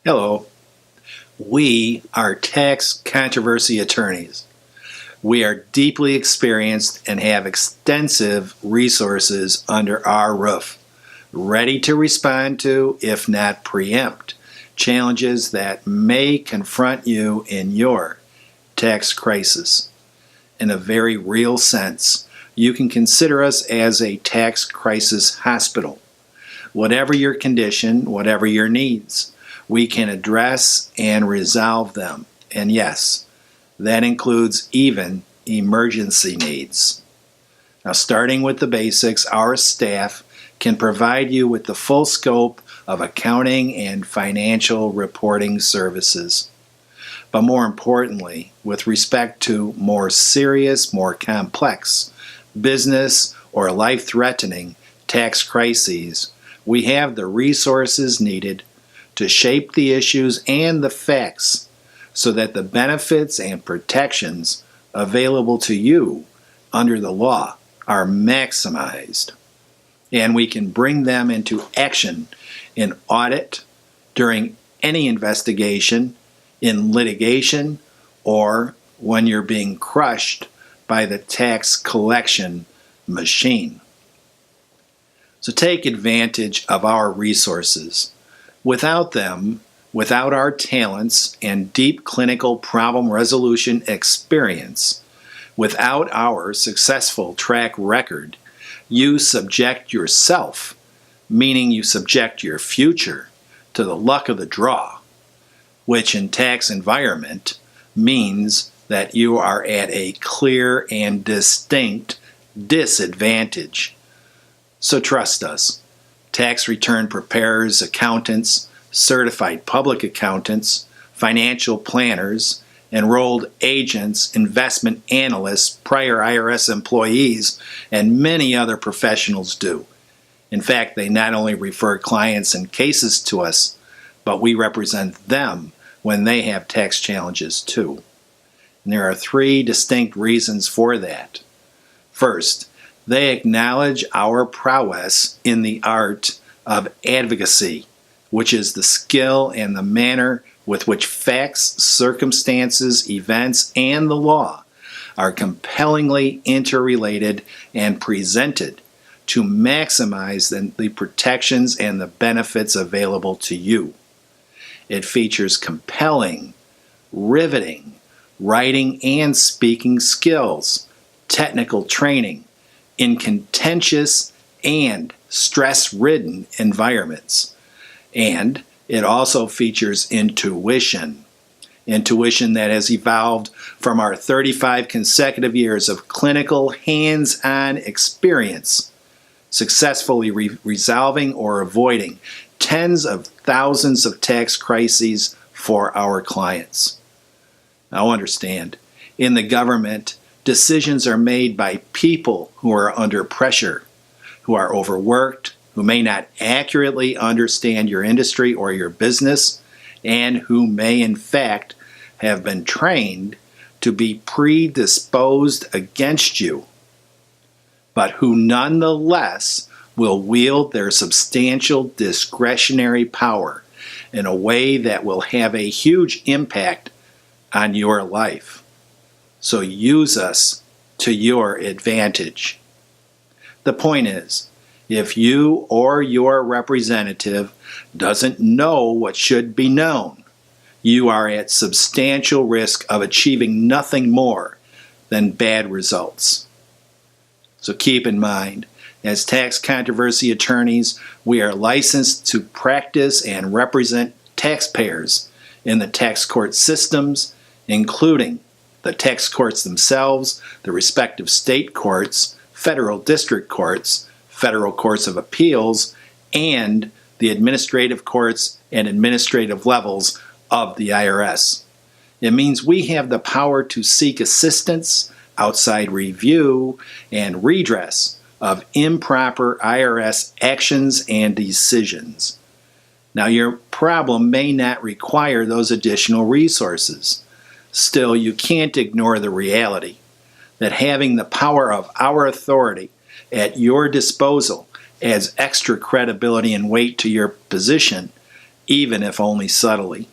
Hello. We are tax controversy attorneys. We are deeply experienced and have extensive resources under our roof, ready to respond to, if not preempt, challenges that may confront you in your tax crisis. In a very real sense, you can consider us as a tax crisis hospital. Whatever your condition, whatever your needs, we can address and resolve them. And yes, that includes even emergency needs. Now, starting with the basics, our staff can provide you with the full scope of accounting and financial reporting services. But more importantly, with respect to more serious, more complex business or life-threatening tax crises, we have the resources needed to shape the issues and the facts so that the benefits and protections available to you under the law are maximized. And we can bring them into action in audit, during any investigation, in litigation, or when you're being crushed by the tax collection machine. So take advantage of our resources. Without them, without our talents and deep clinical problem resolution experience, without our successful track record, you subject yourself, meaning you subject your future, to the luck of the draw, which in tax environment means that you are at a clear and distinct disadvantage. So trust us. Tax return preparers, accountants, certified public accountants, financial planners, enrolled agents, investment analysts, prior IRS employees, and many other professionals do. In fact, they not only refer clients and cases to us, but we represent them when they have tax challenges too. And there are three distinct reasons for that. First, they acknowledge our prowess in the art of advocacy, which is the skill and the manner with which facts, circumstances, events, and the law are compellingly interrelated and presented to maximize the protections and the benefits available to you. It features compelling, riveting, writing and speaking skills, technical training, in contentious and stress-ridden environments. And it also features intuition that has evolved from our 35 consecutive years of clinical hands-on experience, successfully resolving or avoiding tens of thousands of tax crises for our clients. Now understand, in the government, decisions are made by people who are under pressure, who are overworked, who may not accurately understand your industry or your business, and who may in fact have been trained to be predisposed against you, but who nonetheless will wield their substantial discretionary power in a way that will have a huge impact on your life. So use us to your advantage. The point is, if you or your representative doesn't know what should be known, you are at substantial risk of achieving nothing more than bad results. So keep in mind, as tax controversy attorneys, we are licensed to practice and represent taxpayers in the tax court systems, including the tax courts themselves, the respective state courts, federal district courts, federal courts of appeals, and the administrative courts and administrative levels of the IRS. It means we have the power to seek assistance, outside review, and redress of improper IRS actions and decisions. Now, your problem may not require those additional resources. Still, you can't ignore the reality that having the power of our authority at your disposal adds extra credibility and weight to your position, even if only subtly.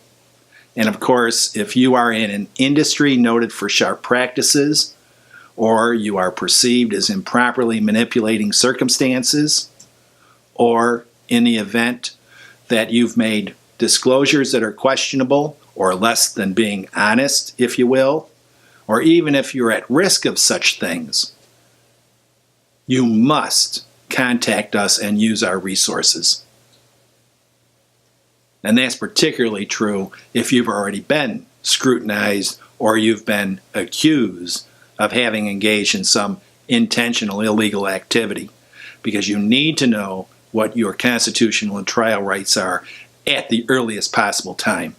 And of course, if you are in an industry noted for sharp practices, or you are perceived as improperly manipulating circumstances, or in the event that you've made disclosures that are questionable or less than being honest, if you will, or even if you're at risk of such things, you must contact us and use our resources. And that's particularly true if you've already been scrutinized or you've been accused of having engaged in some intentional illegal activity, because you need to know what your constitutional and trial rights are at the earliest possible time.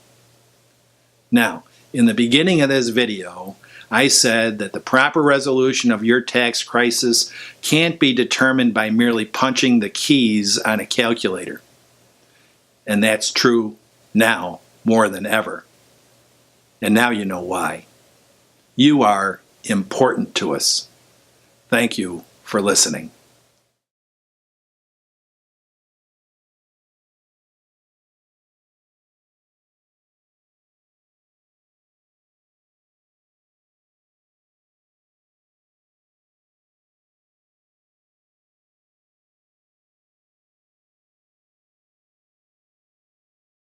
Now, in the beginning of this video, I said that the proper resolution of your tax crisis can't be determined by merely punching the keys on a calculator. And that's true now more than ever. And now you know why. You are important to us. Thank you for listening.